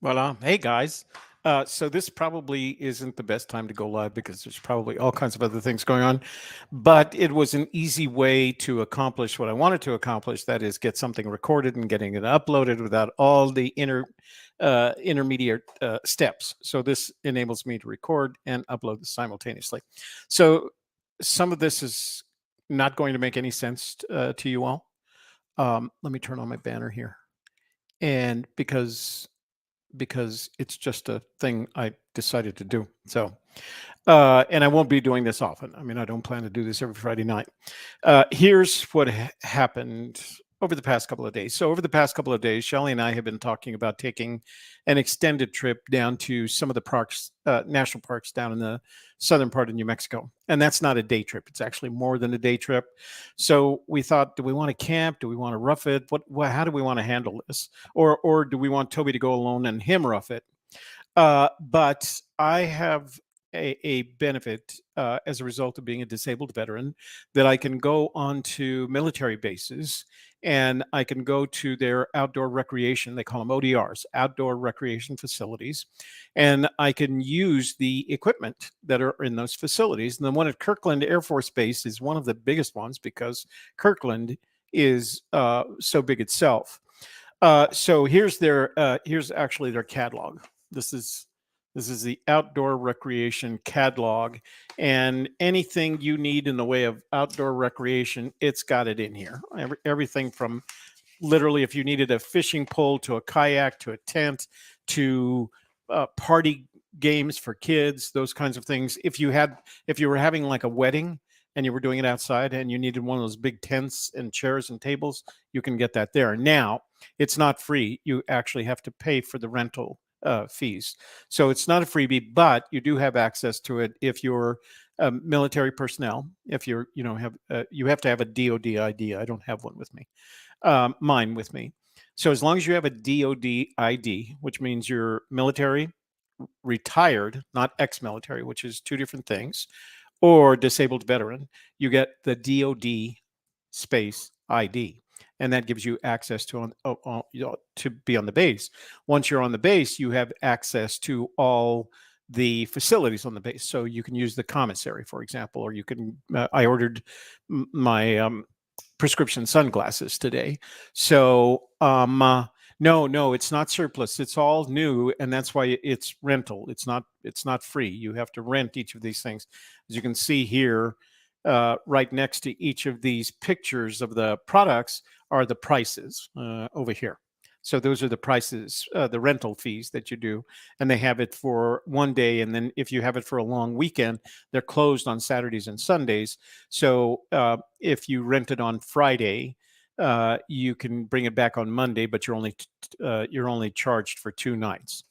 Voila. Hey guys. So this probably isn't the best time to go live because there's probably all kinds of other things going on, but it was an easy way to accomplish what I wanted to accomplish. That is get something recorded and getting it uploaded without all the intermediate steps. So this enables me to record and upload simultaneously. So some of this is not going to make any sense to you all. Let me turn on my banner here. And because it's just a thing I decided to do. So, and I won't be doing this often. I mean, I don't plan to do this every Friday night. Here's what happened over the past couple of days. So over the past couple of days, Shelley and I have been talking about taking an extended trip down to some of the parks, national parks down in the southern part of New Mexico. And that's not a day trip. It's actually more than a day trip. So we thought, do we want to camp? Do we want to rough it? How do we want to handle this? Or do we want Toby to go alone and him rough it? But I have a benefit as a result of being a disabled veteran, that I can go onto military bases and I can go to their outdoor recreation. They call them ODRs, outdoor recreation facilities. And I can use the equipment that are in those facilities. And the one at Kirtland Air Force Base is one of the biggest ones because Kirtland is so big itself. So here's actually their catalog. This is the outdoor recreation catalog, and anything you need in the way of outdoor recreation, it's got it in here. Everything from literally if you needed a fishing pole to a kayak to a tent to party games for kids, those kinds of things. If you were having like a wedding and you were doing it outside and you needed one of those big tents and chairs and tables, you can get that there. Now, it's not free. You actually have to pay for the rental fees. So it's not a freebie, but you do have access to it if you're military personnel. If you're, you have to have a DOD ID. I don't have one with me, mine with me. So as long as you have a DOD ID, which means you're military, retired, not ex-military, which is two different things, or disabled veteran, you get the DOD space ID. And that gives you access to be on the base. Once you're on the base, you have access to all the facilities on the base. So you can use the commissary, for example, or you can. I ordered my prescription sunglasses today. So no, it's not surplus. It's all new, and that's why it's rental. It's not free. You have to rent each of these things. As you can see here, right next to each of these pictures of the products are the prices over here. So those are the prices, the rental fees that you do, and they have it for one day. And then if you have it for a long weekend, they're closed on Saturdays and Sundays. So if you rent it on Friday, you can bring it back on Monday, but you're only charged for 2 nights.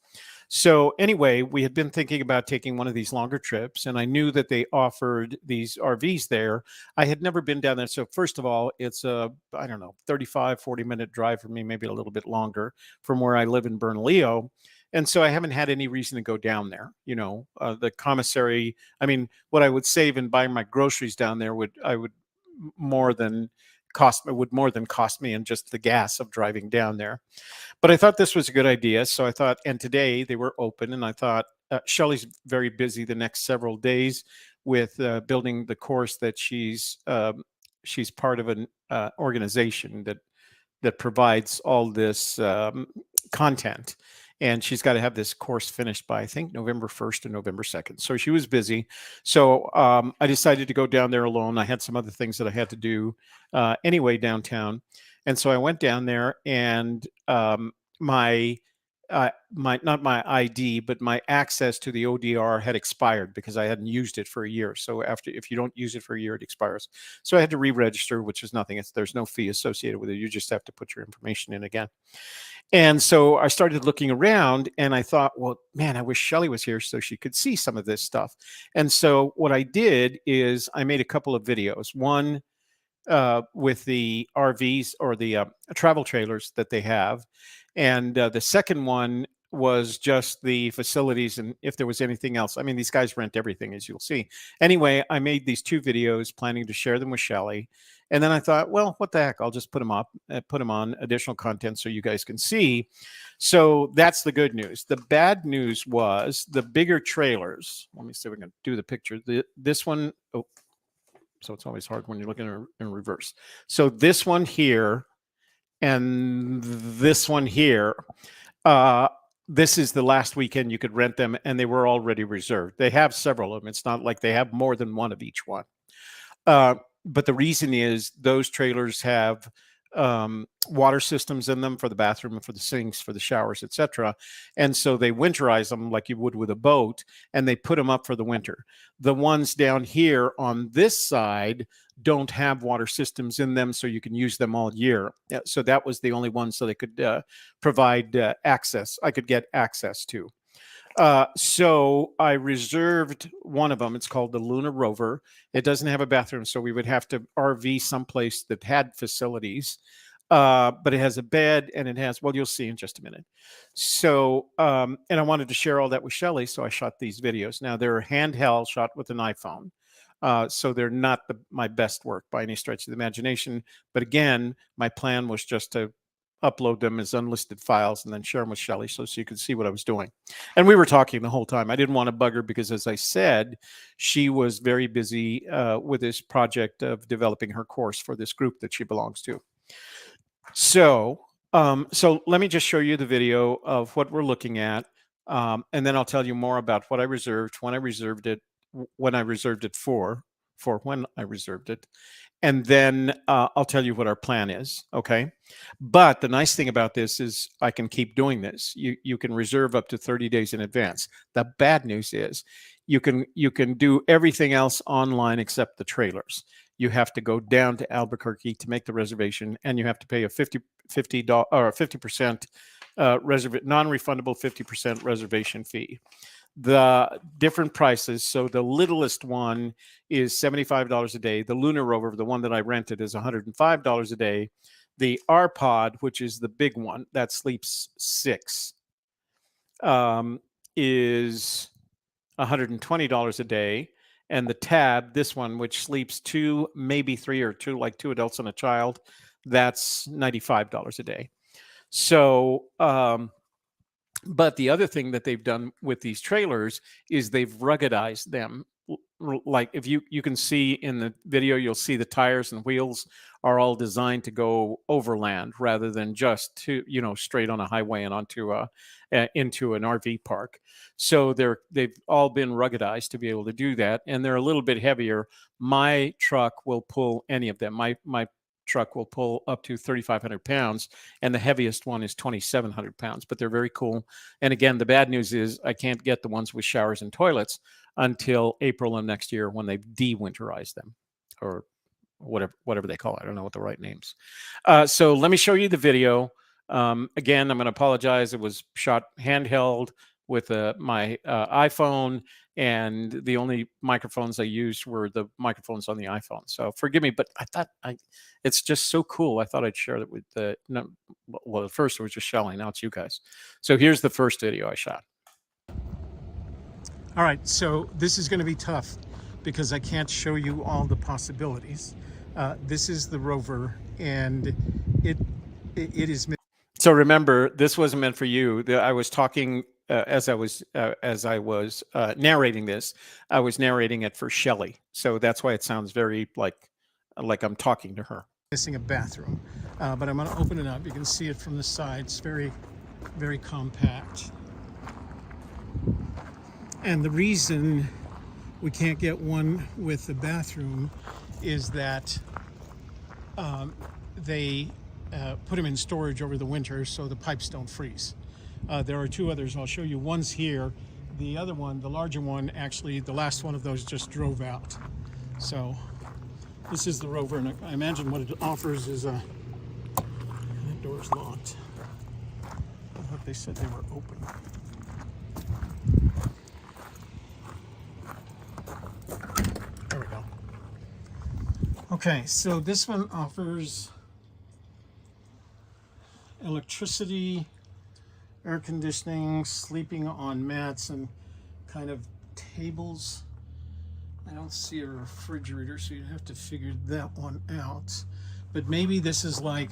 So anyway, we had been thinking about taking one of these longer trips, and I knew that they offered these RVs there. I had never been down there. So first of all, it's a, 35, 40-minute drive for me, maybe a little bit longer from where I live in Bernalillo. And so I haven't had any reason to go down there. The commissary, what I would save in buying my groceries down there would more than cost me in just the gas of driving down there. But I thought this was a good idea. So I thought, and today they were open, and I thought Shelley's very busy the next several days with building the course that she's part of an organization that provides all this content. And she's got to have this course finished by, I think, November 1st or November 2nd. So she was busy. So I decided to go down there alone. I had some other things that I had to do anyway downtown. And so I went down there, and my not my ID, but my access to the ODR had expired because I hadn't used it for a year. So if you don't use it for a year, it expires. So I had to re-register, which is nothing. There's no fee associated with it. You just have to put your information in again. And so I started looking around and I thought, well, man, I wish Shelley was here so she could see some of this stuff. And so what I did is I made a couple of videos. One with the RVs or the travel trailers that they have. And the second one was just the facilities and if there was anything else. I mean, these guys rent everything, as you'll see. Anyway, I made these 2 videos planning to share them with Shelley. And then I thought, well, what the heck? I'll just put them up, put them on additional content so you guys can see. So that's the good news. The bad news was the bigger trailers. Let me see if we can do the picture. This one, oh, so it's always hard when you're looking in reverse. So this one here and this one here, this is the last weekend you could rent them, and they were already reserved. They have several of them. It's not like they have more than one of each one. But the reason is those trailers have water systems in them for the bathroom and for the sinks, for the showers, etc. And so they winterize them like you would with a boat, and they put them up for the winter. The ones down here on this side don't have water systems in them, so you can use them all year. So that was the only one so they could provide access. I could get access to. So I reserved one of them. It's called the Lunar Rover. It doesn't have a bathroom, so we would have to RV someplace that had facilities. But it has a bed and it has, well, you'll see in just a minute. So, and I wanted to share all that with Shelley, so I shot these videos. Now they're handheld, shot with an iPhone. So they're not my best work by any stretch of the imagination. But again, my plan was just to upload them as unlisted files and then share them with Shelley so you could see what I was doing. And we were talking the whole time. I didn't want to bug her because, as I said, she was very busy with this project of developing her course for this group that she belongs to. So let me just show you the video of what we're looking at. And then I'll tell you more about what I reserved, when I reserved it, when I reserved it for when I reserved it. And then I'll tell you what our plan is, okay? But the nice thing about this is I can keep doing this. You can reserve up to 30 days in advance. The bad news is you can do everything else online except the trailers. You have to go down to Albuquerque to make the reservation, and you have to pay a 50% non-refundable 50% reservation fee. The different prices. So the littlest one is $75 a day. The Lunar Rover, the one that I rented, is $105 a day. The R-Pod, which is the big one that sleeps 6, is $120 a day. And the Tab, this one, which sleeps 2, maybe 3, or 2, like 2 adults and a child, that's $95 a day. So, but the other thing that they've done with these trailers is they've ruggedized them. Like if you can see in the video, you'll see the tires and wheels are all designed to go overland rather than just to, straight on a highway and onto into an RV park. So they've all been ruggedized to be able to do that, and they're a little bit heavier. My truck will pull any of them. My truck will pull up to 3,500 pounds, and the heaviest one is 2,700 pounds, but they're very cool. And again, the bad news is I can't get the ones with showers and toilets until April of next year when they de-winterize them, or whatever they call it. I don't know what the right names. So let me show you the video. Again, I'm going to apologize. It was shot handheld with my iPhone, and the only microphones I used were the microphones on the iPhone. So forgive me, but I thought it's just so cool. I thought I'd share it with well, at first it was just Shelley. Now it's you guys. So here's the first video I shot. All right, so this is going to be tough because I can't show you all the possibilities. This is the Rover, and it is. So remember, this wasn't meant for you. I was talking as I was narrating this. I was narrating it for Shelley, so that's why it sounds very like I'm talking to her. Missing a bathroom, but I'm going to open it up. You can see it from the side. It's very, very compact. And the reason we can't get one with the bathroom is that they put them in storage over the winter so the pipes don't freeze. There are two others I'll show you. One's here. The other one, the larger one, actually, the last one of those just drove out. So this is the Rover, and I imagine what it offers is that door's locked. I thought they said they were open. There we go. Okay, so this one offers electricity, air conditioning, sleeping on mats, and kind of tables. I don't see a refrigerator, so you'd have to figure that one out. But maybe this is like,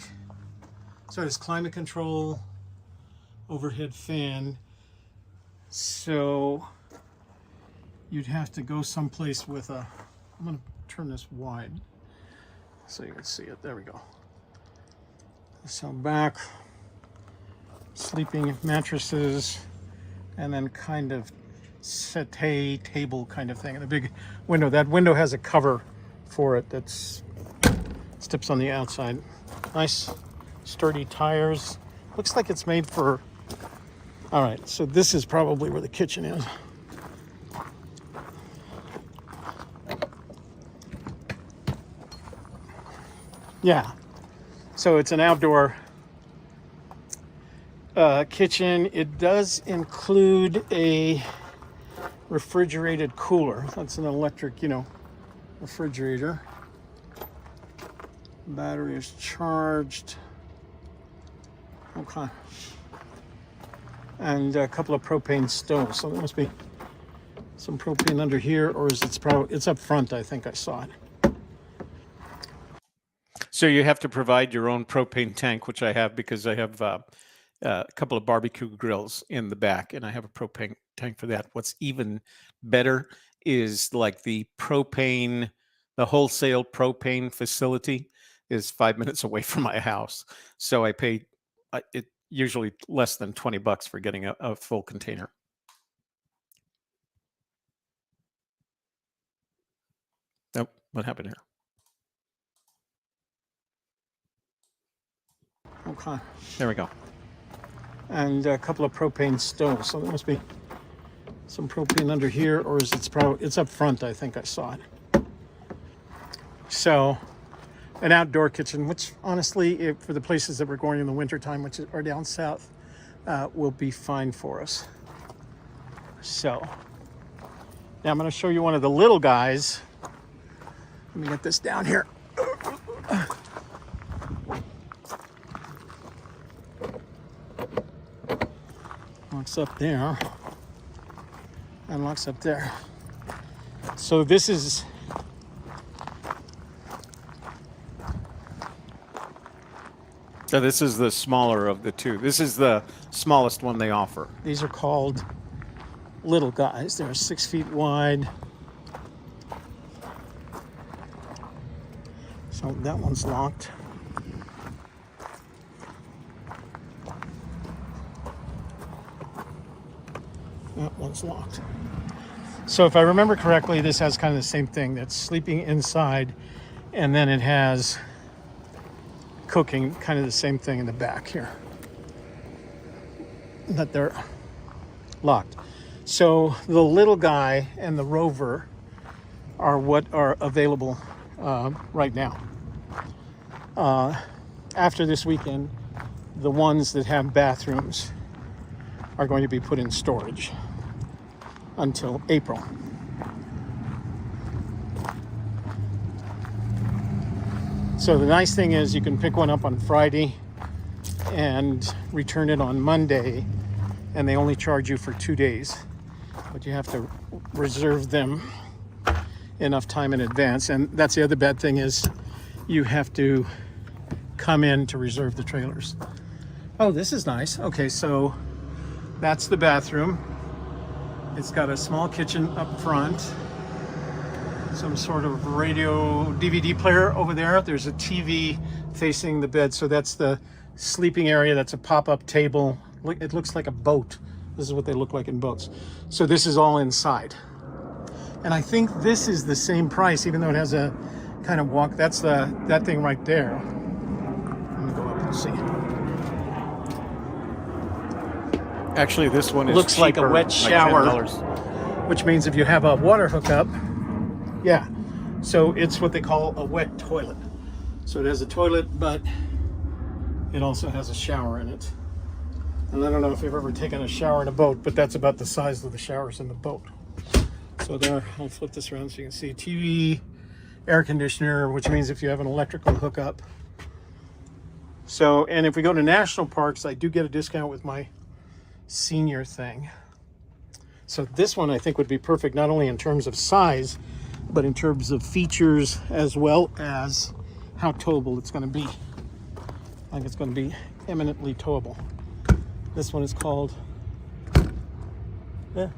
so it's climate control, overhead fan. So you'd have to go someplace with a, I'm going to turn this wide so you can see it. There we go. So back, sleeping mattresses, and then kind of settee table kind of thing, and a big window. That window has a cover for it that's steps on the outside. Nice sturdy tires. Looks like it's made for, all right, so this is probably where the kitchen is. Yeah, so it's an outdoor kitchen. It does include a refrigerated cooler. That's an electric, refrigerator. Battery is charged. Okay. And a couple of propane stoves. So there must be some propane under here, or is it's up front, I think I saw it. So you have to provide your own propane tank, which I have because I have a couple of barbecue grills in the back, and I have a propane tank for that. What's even better is like the wholesale propane facility is 5 minutes away from my house. So I pay it usually less than $20 for getting a full container. Nope, what happened here? Okay. There we go. And a couple of propane stoves. So there must be some propane under here, or is it's up front, I think I saw it. So an outdoor kitchen, which honestly, for the places that we're going in the wintertime, which are down south, will be fine for us. So now I'm going to show you one of the little guys. Let me get this down here. Locks up there and locks up there. So this is the smaller of the two. This is the smallest one they offer. These are called little guys. They're 6 feet wide. So that one's locked. That one's locked. So if I remember correctly, this has kind of the same thing. That's sleeping inside, and then it has cooking, kind of the same thing in the back here. That they're locked. So the little guy and the Rover are what are available right now. After this weekend, the ones that have bathrooms are going to be put in storage until April. So the nice thing is you can pick one up on Friday and return it on Monday, and they only charge you for 2 days, but you have to reserve them enough time in advance. And that's the other bad thing, is you have to come in to reserve the trailers. Oh, this is nice. Okay, so that's the bathroom. It's got a small kitchen up front, some sort of radio DVD player over there. There's a TV facing the bed. So that's the sleeping area. That's a pop-up table. It looks like a boat. This is what they look like in boats. So this is all inside. And I think this is the same price, even though it has a kind of walk. That's that thing right there. Let me go up and see. Actually, this one is looks like a cheaper, wet like shower, $10. which means if you have a water hookup, yeah. So it's what they call a wet toilet. So it has a toilet, but it also has a shower in it. And I don't know if you've ever taken a shower in a boat, but that's about the size of the showers in the boat. So there, I'll flip this around so you can see TV, air conditioner, which means if you have an electrical hookup. So, and if we go to national parks, I do get a discount with my senior thing. So this one I think would be perfect, not only in terms of size, but in terms of features as well as how towable it's going to be. I think it's going to be eminently towable. This one is called, yeah.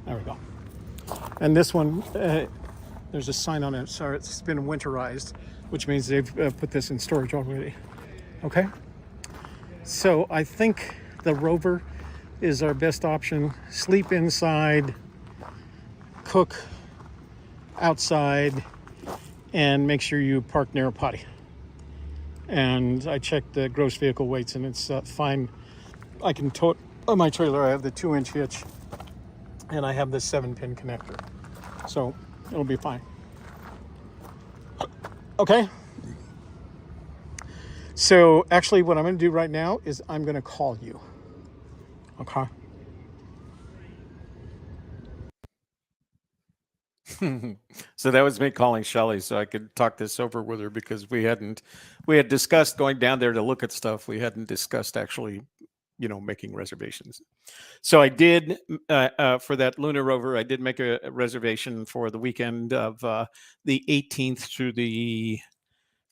There we go. And this one, there's a sign on it. Sorry, it's been winterized, which means they've put this in storage already. Okay. So I think the Rover is our best option. Sleep inside, cook outside, and make sure you park near a potty. And I checked the gross vehicle weights, and it's fine. I can tow it on my trailer. I have the 2-inch hitch, and I have the 7-pin connector, so it'll be fine. Okay. So actually, what I'm going to do right now is I'm going to call you. Okay. So that was me calling Shelley so I could talk this over with her, because we had discussed going down there to look at stuff. We hadn't discussed actually, making reservations. So I did, for that Luna Rover, I did make a reservation for the weekend of the 18th through the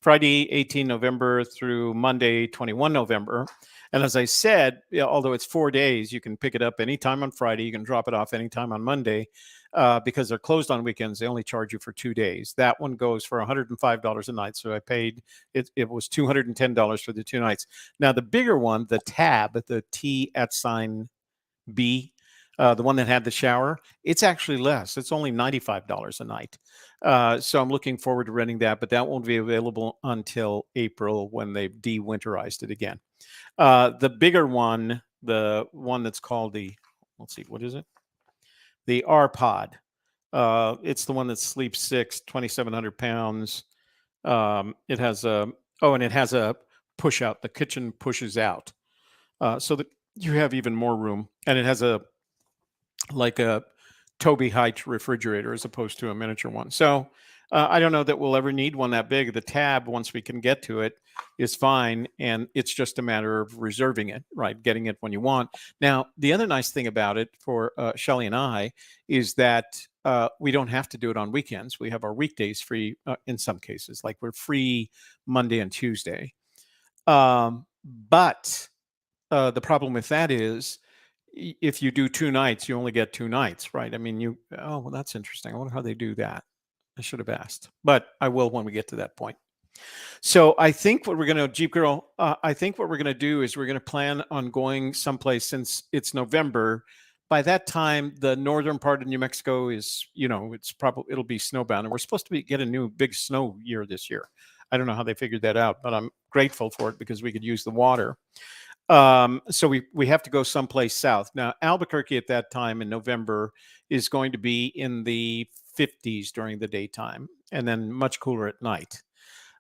Friday, 18 November through Monday, 21 November. And as I said, although it's 4 days, you can pick it up anytime on Friday. You can drop it off anytime on Monday. Because they're closed on weekends, they only charge you for 2 days. That one goes for $105 a night. So I paid, it was $210 for the 2 nights. Now, the bigger one, the Tab, the T at sign B, the one that had the shower, it's actually less. It's only $95 a night. So I'm looking forward to renting that, but that won't be available until April when they've de-winterized it again. The bigger one, the one that's called let's see, what is it? The R Pod. It's the one that sleeps 6, 2,700 pounds. It has a push out. The kitchen pushes out, so that you have even more room, and it has a Toby height refrigerator as opposed to a miniature one. So I don't know that we'll ever need one that big. The Tab, once we can get to it, is fine, and it's just a matter of reserving it, right? Getting it when you want. Now, the other nice thing about it for Shelley and I is that we don't have to do it on weekends. We have our weekdays free in some cases, like we're free Monday and Tuesday. But the problem with that is, if you do 2 nights, you only get 2 nights, right? I mean, oh, well, that's interesting. I wonder how they do that. I should have asked, but I will when we get to that point. So I think what we're going to, Jeep Girl, I think what we're going to do is we're going to plan on going someplace, since it's November. By that time, the northern part of New Mexico is, it'll be snowbound, and we're supposed to get a new big snow year this year. I don't know how they figured that out, but I'm grateful for it because we could use the water. So we have to go someplace south. Now, Albuquerque at that time in November is going to be in the 50s during the daytime, and then much cooler at night.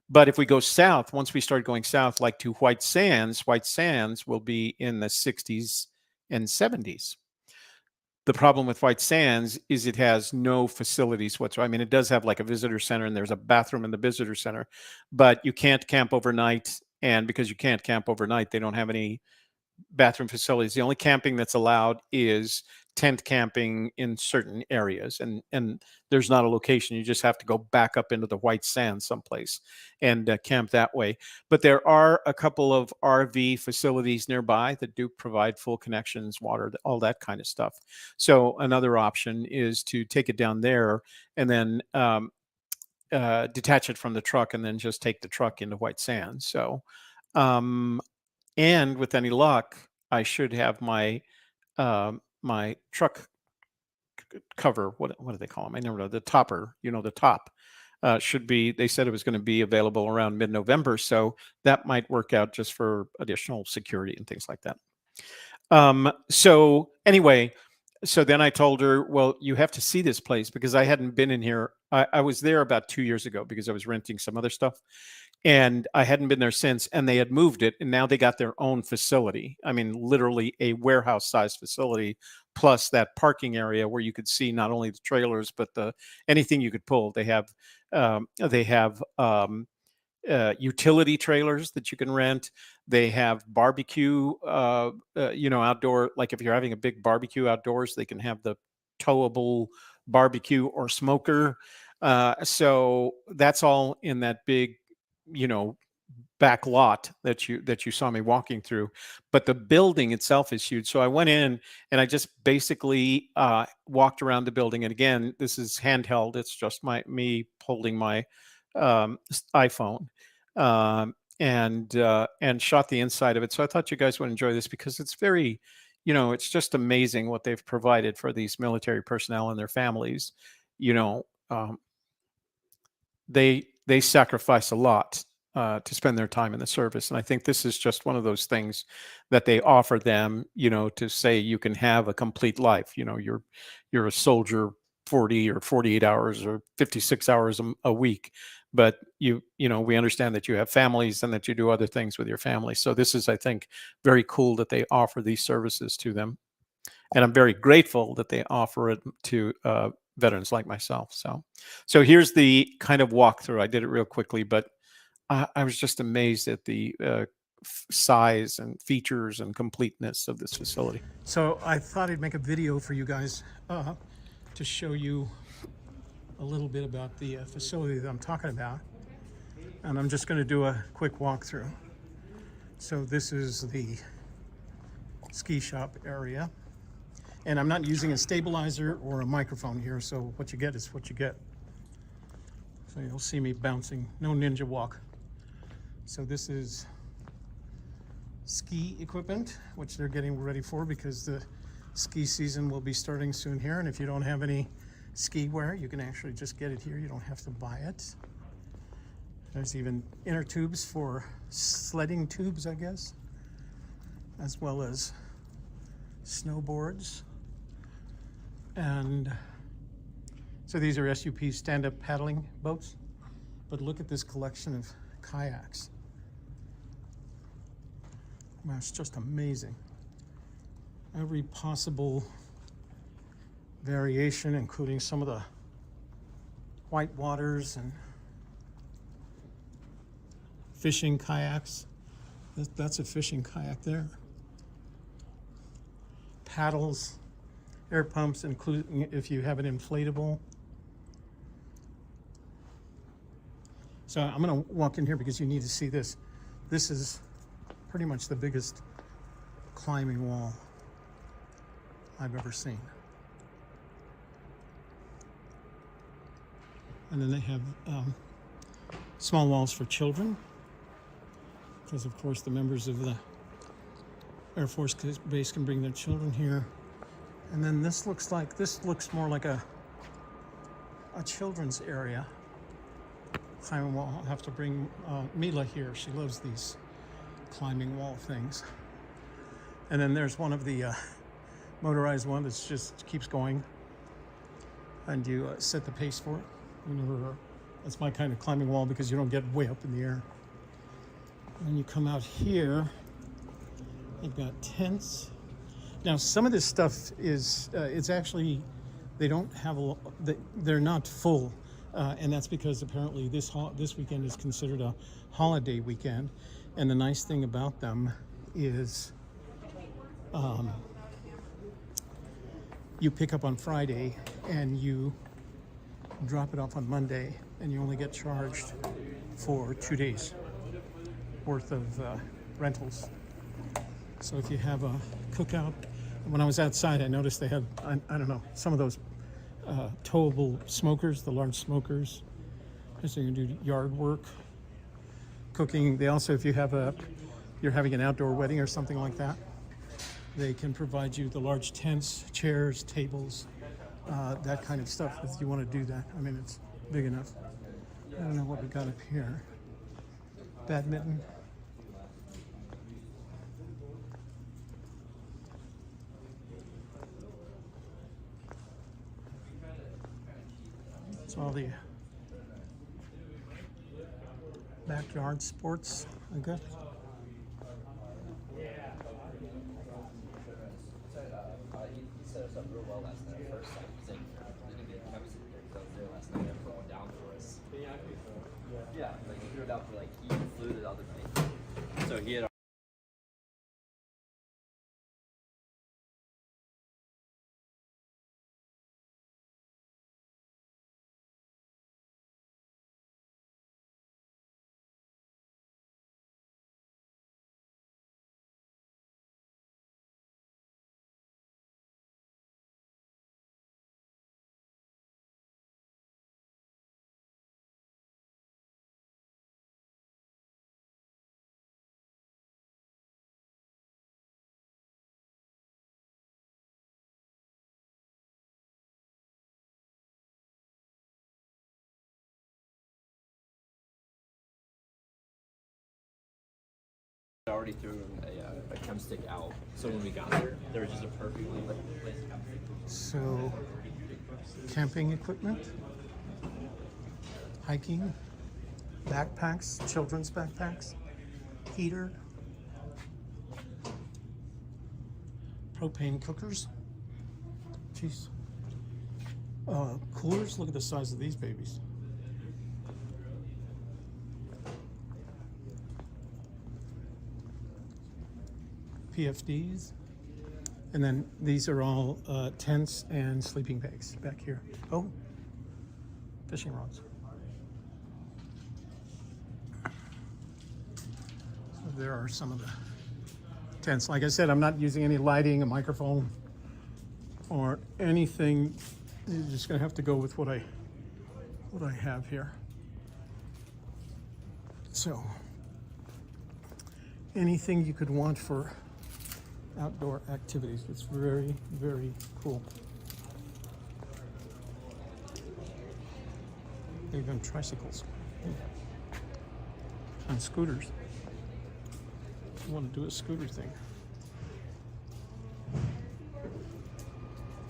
But if we go south, once we start going south, like to White Sands will be in the 60s and 70s. The problem with White Sands is it has no facilities whatsoever. I mean, it does have like a visitor center, and there's a bathroom in the visitor center, but you can't camp overnight. And because you can't camp overnight, they don't have any bathroom facilities. The only camping that's allowed is tent camping in certain areas, and there's not a location. You just have to go back up into the White Sands someplace and camp that way. But there are a couple of RV facilities nearby that do provide full connections, water, all that kind of stuff. So another option is to take it down there and then detach it from the truck, and then just take the truck into White Sands. So and with any luck, I should have my my truck cover. What do they call them? I never know. The topper, the top. they said it was going to be available around mid-November. So that might work out just for additional security and things like that. So anyway, so then I told her, well, you have to see this place because I hadn't been in here. I was there about 2 years ago because I was renting some other stuff, and I hadn't been there since. And they had moved it, and now they got their own facility. I mean, literally a warehouse-sized facility, plus that parking area where you could see not only the trailers but anything you could pull. They have utility trailers that you can rent. They have barbecue, outdoor. Like if you're having a big barbecue outdoors, they can have the towable barbecue or smoker. So that's all in that big, back lot that you saw me walking through. But the building itself is huge. So I went in and I just basically walked around the building. And again, this is handheld. It's just me holding my iPhone, and shot the inside of it. So I thought you guys would enjoy this because it's very, it's just amazing what they've provided for these military personnel and their families. They sacrifice a lot to spend their time in the service, and I think this is just one of those things that they offer them. To say you can have a complete life. You're a soldier 40 or 48 hours or 56 hours a week, but we understand that you have families and that you do other things with your family. So this is, I think, very cool that they offer these services to them, and I'm very grateful that they offer it to veterans like myself. So here's the kind of walkthrough. I did it real quickly, but I was just amazed at the size and features and completeness of this facility. So I thought I'd make a video for you guys to show you a little bit about the facility that I'm talking about. And I'm just going to do a quick walkthrough. So this is the ski shop area. And I'm not using a stabilizer or a microphone here, so what you get is what you get. So you'll see me bouncing, no ninja walk. So this is ski equipment, which they're getting ready for because the ski season will be starting soon here. And if you don't have any ski wear, you can actually just get it here. You don't have to buy it. There's even inner tubes for sledding tubes, I guess, as well as snowboards. And so these are SUP stand-up paddling boats. But look at this collection of kayaks. Man, it's just amazing. Every possible variation, including some of the white waters and fishing kayaks. That's a fishing kayak there. Paddles, air pumps, including if you have an inflatable. So I'm going to walk in here because you need to see this. This is pretty much the biggest climbing wall I've ever seen. And then they have small walls for children, because of course the members of the Air Force base can bring their children here. And then this looks more like a children's area. Climbing wall. I'll have to bring Mila here. She loves these climbing wall things. And then there's one of the motorized one that just keeps going, and you set the pace for it. That's my kind of climbing wall because you don't get way up in the air. And you come out here, you've got tents. Now some of this stuff is it's actually, they don't have they're not full, and that's because apparently this weekend is considered a holiday weekend. And the nice thing about them is you pick up on Friday and you drop it off on Monday, and you only get charged for 2 days worth of rentals. So if you have a cookout, when I was outside, I noticed they had, I don't know, some of those towable smokers, the large smokers. So you can do yard work, cooking. They also, if you have you're having an outdoor wedding or something like that, they can provide you the large tents, chairs, tables, that kind of stuff if you want to do that. I mean, it's big enough. I don't know what we got up here. Badminton. It's all the backyard sports, I guess. He set us up real well last night. First time, he's like, there's gonna be a chemistry there. Because I was there last night. I put one down for us. Yeah, like he threw it out for like he flew the other night. So he had. Already threw a chem stick out, so when we got there was just a perfectly placed chem stick. So, camping equipment, hiking, backpacks, children's backpacks, heater, propane cookers. Jeez. Coolers, look at the size of these babies. PFDs. And then these are all tents and sleeping bags back here. Oh, fishing rods. So there are some of the tents. Like I said, I'm not using any lighting, a microphone, or anything. You're just gonna have to go with what I have here. So anything you could want for outdoor activities. It's very, very cool. Even tricycles and scooters. I want to do a scooter thing.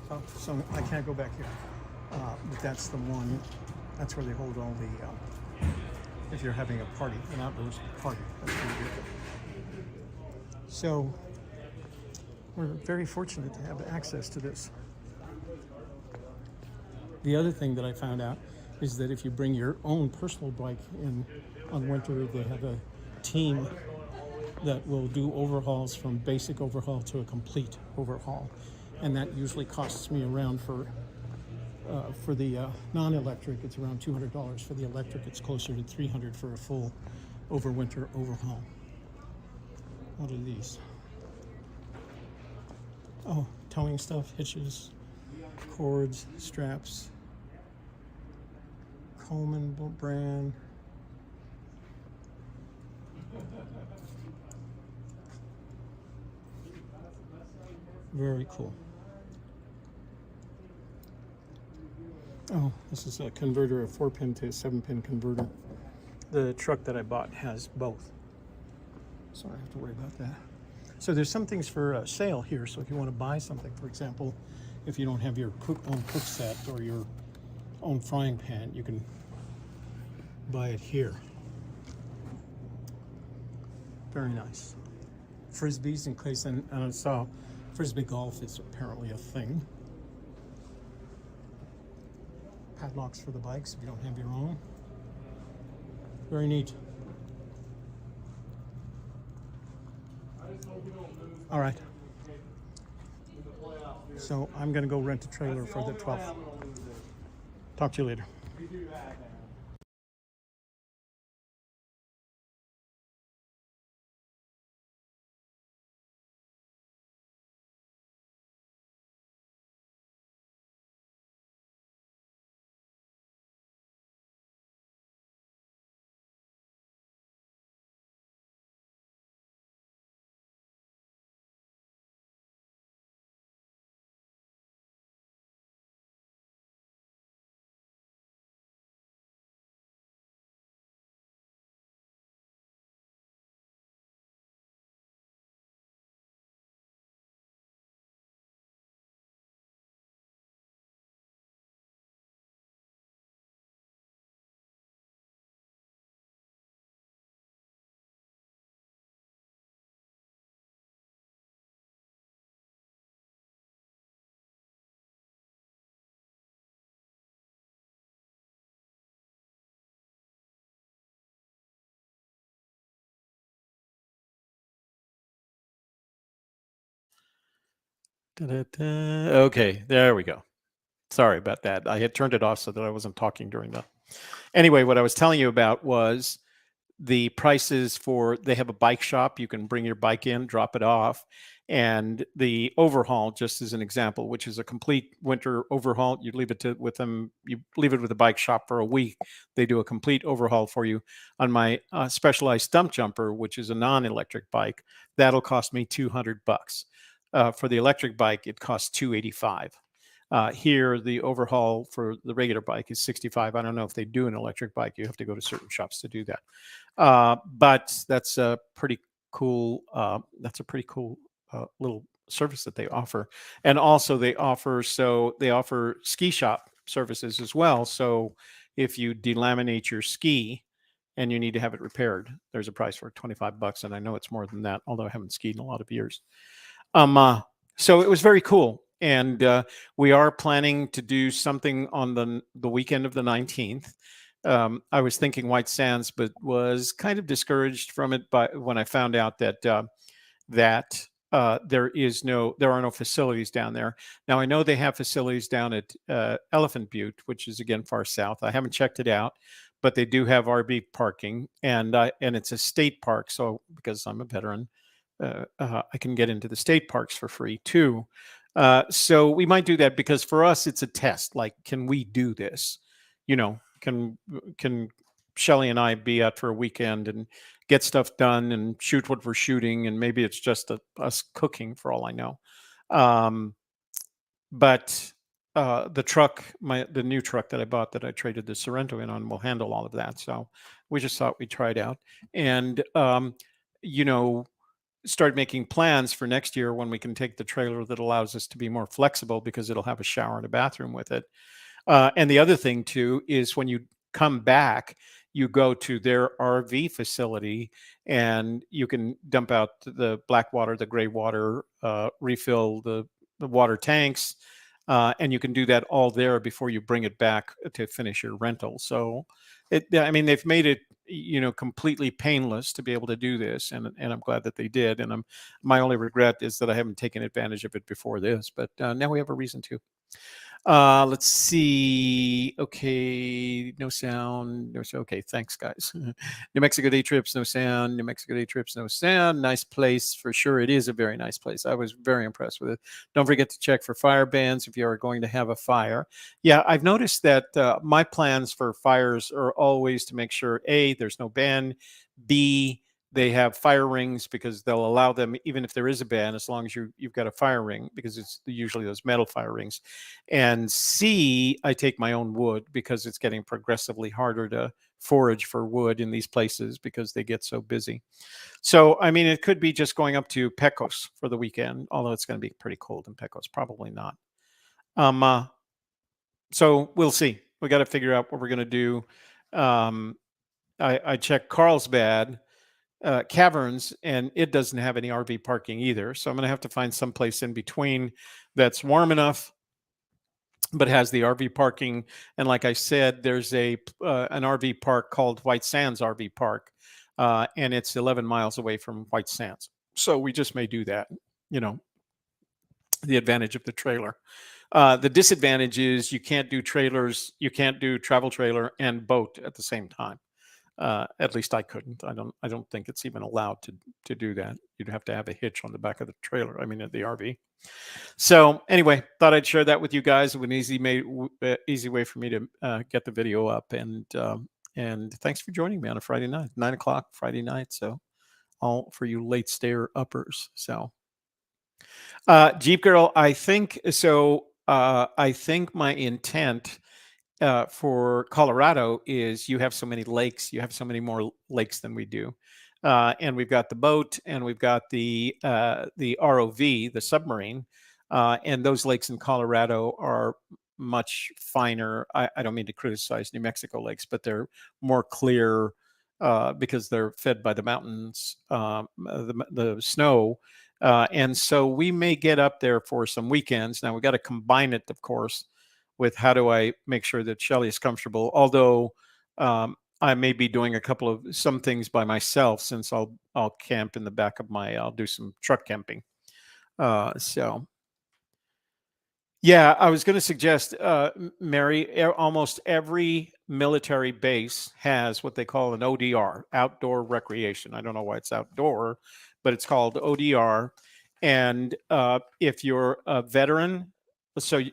Oh, so I can't go back here. But that's the one, that's where they hold all the, if you're having a party, an outdoors party, that's where you do it. So, we're very fortunate to have access to this. The other thing that I found out is that if you bring your own personal bike in on winter, they have a team that will do overhauls from basic overhaul to a complete overhaul. And that usually costs me around for the non-electric, it's around $200. For the electric, it's closer to $300 for a full overwinter overhaul. What are these? Oh, towing stuff, hitches, cords, straps, Coleman brand. Very cool. Oh, this is a converter, a 4-pin to a 7-pin converter. The truck that I bought has both, so I don't have to worry about that. So there's some things for sale here. So if you want to buy something, for example, if you don't have your own cook set or your own frying pan, you can buy it here. Very nice. Frisbees, in case I saw Frisbee golf is apparently a thing. Padlocks for the bikes if you don't have your own. Very neat. All right. So I'm going to go rent a trailer for the 12th. Talk to you later. Okay, there we go. Sorry about that. I had turned it off so that I wasn't talking during the. Anyway, what I was telling you about was the prices for, they have a bike shop. You can bring your bike in, drop it off, and the overhaul, just as an example, which is a complete winter overhaul. You leave it with them. You leave it with the bike shop for a week. They do a complete overhaul for you. On my specialized stump jumper, which is a non-electric bike, that'll cost me $200. For the electric bike, it costs $285. Here, the overhaul for the regular bike is $65. I don't know if they do an electric bike. You have to go to certain shops to do that. But that's a pretty cool. That's a pretty cool little service that they offer. And also, they offer ski shop services as well. So if you delaminate your ski and you need to have it repaired, there's a price for $25, and I know it's more than that, although I haven't skied in a lot of years. So it was very cool. And we are planning to do something on the weekend of the 19th. I was thinking White Sands, but was kind of discouraged from it when I found out that there are no facilities down there. Now I know they have facilities down at Elephant Butte, which is again far south. I haven't checked it out, but they do have RV parking, and it's a state park. So because I'm a veteran, I can get into the state parks for free too. So we might do that because for us it's a test. Like, can we do this? Can Shelley and I be out for a weekend and get stuff done and shoot what we're shooting? And maybe it's just us cooking for all I know. But the new truck that I bought, that I traded the Sorrento in on, will handle all of that. So we just thought we'd try it out. And, start making plans for next year when we can take the trailer that allows us to be more flexible, because it'll have a shower and a bathroom with it. And the other thing too is when you come back, you go to their RV facility and you can dump out the black water, the gray water, refill the water tanks, and you can do that all there before you bring it back to finish your rental. So they've made it completely painless to be able to do this, and I'm glad that they did. And my only regret is that I haven't taken advantage of it before this, but now we have a reason to. Let's see. Okay, no sound. Okay, thanks, guys. New Mexico day trips, no sound. New Mexico day trips, no sound. Nice place for sure. It is a very nice place. I was very impressed with it. Don't forget to check for fire bans if you are going to have a fire. Yeah, I've noticed that my plans for fires are always to make sure, A, there's no ban, B, they have fire rings, because they'll allow them even if there is a ban, as long as you've got a fire ring, because it's usually those metal fire rings. And C, I take my own wood, because it's getting progressively harder to forage for wood in these places because they get so busy. So, it could be just going up to Pecos for the weekend, although it's going to be pretty cold in Pecos. Probably not. So we'll see. We got to figure out what we're going to do. I checked Carlsbad Caverns, and it doesn't have any RV parking either. So I'm going to have to find some place in between that's warm enough but has the RV parking. And like I said, there's an RV park called White Sands RV Park, and it's 11 miles away from White Sands. So we just may do that. The advantage of the trailer. The disadvantage is you can't do travel trailer and boat at the same time. At least I couldn't. I don't think it's even allowed to do that. You'd have to have a hitch on the back of the trailer. At the RV. So anyway, thought I'd share that with you guys. It was an easy way for me to get the video up. And thanks for joining me on a Friday night, 9:00 Friday night. So all for you late stayer uppers. So Jeep Girl, I think so. I think my intent for Colorado is you have so many lakes. You have so many more lakes than we do. And we've got the boat, and we've got the ROV, the submarine. And those lakes in Colorado are much finer. I don't mean to criticize New Mexico lakes, but they're more clear because they're fed by the mountains, the snow. And so we may get up there for some weekends. Now, we got to combine it, of course, with how do I make sure that Shelley is comfortable. Although I may be doing some things by myself, since I'll camp in the back of I'll do some truck camping. So Yeah, I was going to suggest, Mary, almost every military base has what they call an ODR, outdoor recreation. I don't know why it's outdoor, but it's called ODR. And if you're a veteran, so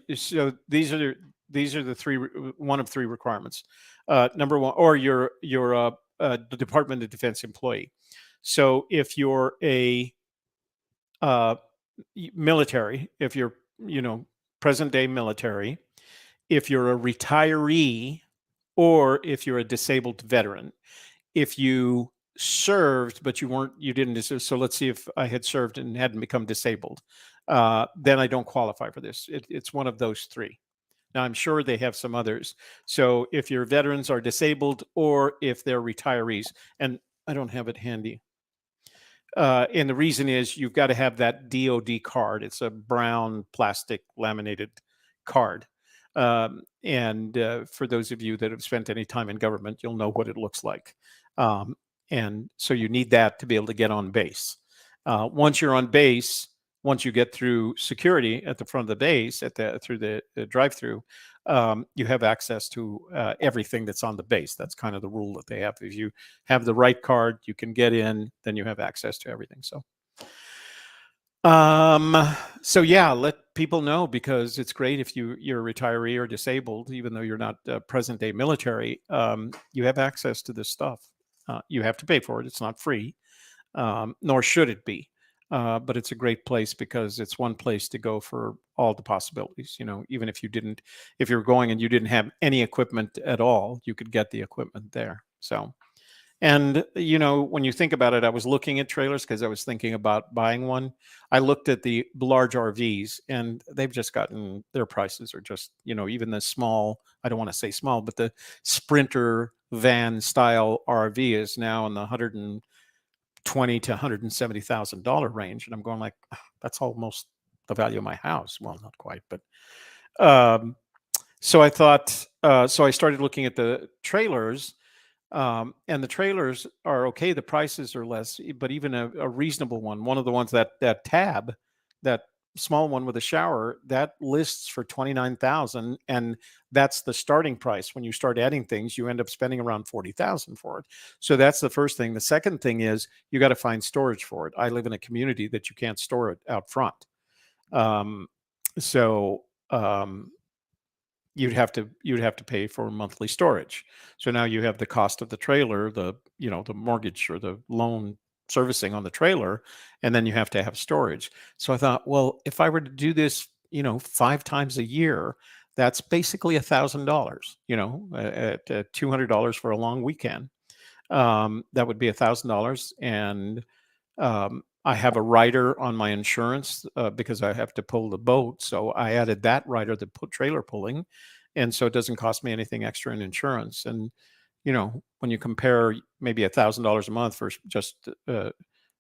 these are the three, one of three requirements. Number one, or you're a Department of Defense employee. So if you're a uh, military, if you're, you know, present day military, if you're a retiree, or if you're a disabled veteran. If you served but you didn't deserve, so let's see, if I had served and hadn't become disabled, then I don't qualify for this. It's one of those three. Now I'm sure they have some others. So if your veterans are disabled or if they're retirees, and I don't have it handy, and the reason is you've got to have that DoD card. It's a brown plastic laminated card. And for those of you that have spent any time in government, you'll know what it looks like. Um, and so you need that to be able to get on base. Once you're on base, once you get through security at the front of the base, through the drive-through, you have access to everything that's on the base. That's kind of the rule that they have. If you have the right card, you can get in, then you have access to everything. So yeah, let people know, because it's great if you're a retiree or disabled, even though you're not present day military, you have access to this stuff. You have to pay for it. It's not free, nor should it be. But it's a great place because it's one place to go for all the possibilities. You know, even if you're going and you didn't have any equipment at all, you could get the equipment there. So, and you know, when you think about it, I was looking at trailers because I was thinking about buying one. I looked at the large RVs, and they've just gotten, their prices are just, you know, even the small, I don't want to say small, but the Sprinter van style RV is now in the $120,000 to $170,000 range, and I'm going like, that's almost the value of my house. Well, not quite, but um, so I thought, so I started looking at the trailers, and the trailers are okay. The prices are less, but even a reasonable one of the ones that tab, that small one with a shower, that lists for 29,000, and that's the starting price. When you start adding things, you end up spending around 40,000 for it. So that's the first thing. The second thing is you got to find storage for it. I live in a community that you can't store it out front. Um, so you'd have to pay for monthly storage. So now you have the cost of the trailer, the, you know, the mortgage or the loan servicing on the trailer, and then you have to have storage. So I thought, well, if I were to do this, you know, 5 times a year, that's basically $1,000. You know, at $200 for a long weekend, that would be $1,000. And I have a rider on my insurance because I have to pull the boat. So I added that rider, the trailer pulling. And so it doesn't cost me anything extra in insurance. And, you know, when you compare maybe $1,000 a month for just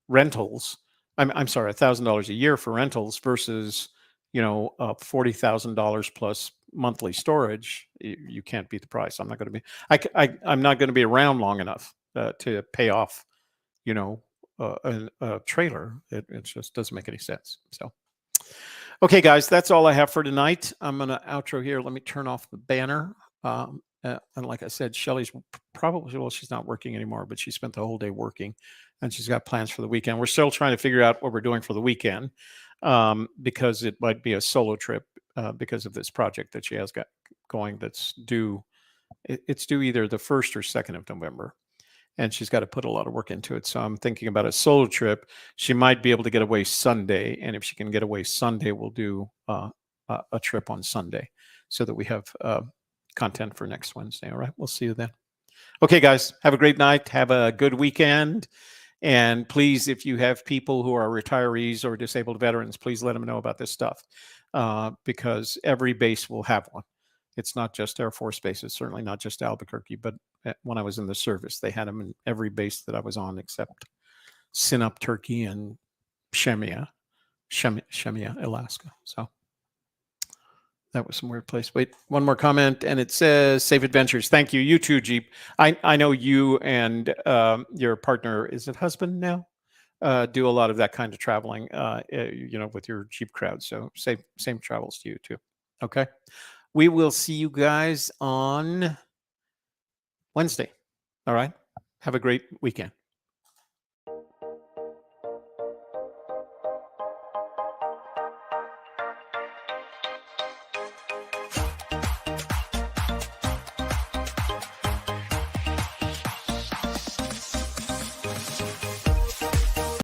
rentals, I'm sorry, $1,000 a year for rentals versus, you know, $40,000 plus monthly storage, you can't beat the price. I'm not going to be, I'm not going to be around long enough to pay off, you know, a trailer. It just doesn't make any sense. So, okay, guys, that's all I have for tonight. I'm going to outro here. Let me turn off the banner. And like I said, Shelley's probably, well, she's not working anymore, but she spent the whole day working, and she's got plans for the weekend. We're still trying to figure out what we're doing for the weekend, because it might be a solo trip because of this project that she has got going that's due. It's due either the 1st or 2nd of November. And she's got to put a lot of work into it. So I'm thinking about a solo trip. She might be able to get away Sunday. And if she can get away Sunday, we'll do a trip on Sunday so that we have content for next Wednesday. All right. We'll see you then. Okay, guys, have a great night. Have a good weekend. And please, if you have people who are retirees or disabled veterans, please let them know about this stuff, because every base will have one. It's not just Air Force bases, certainly not just Albuquerque, but when I was in the service, they had them in every base that I was on except Sinup, Turkey, and Shemya, Alaska. So that was some weird place. Wait, one more comment, and it says, safe adventures. Thank you. You too, Jeep. I know you and your partner, is it husband now? Do a lot of that kind of traveling, you know, with your Jeep crowd. So same travels to you too. Okay. We will see you guys on Wednesday. All right. Have a great weekend.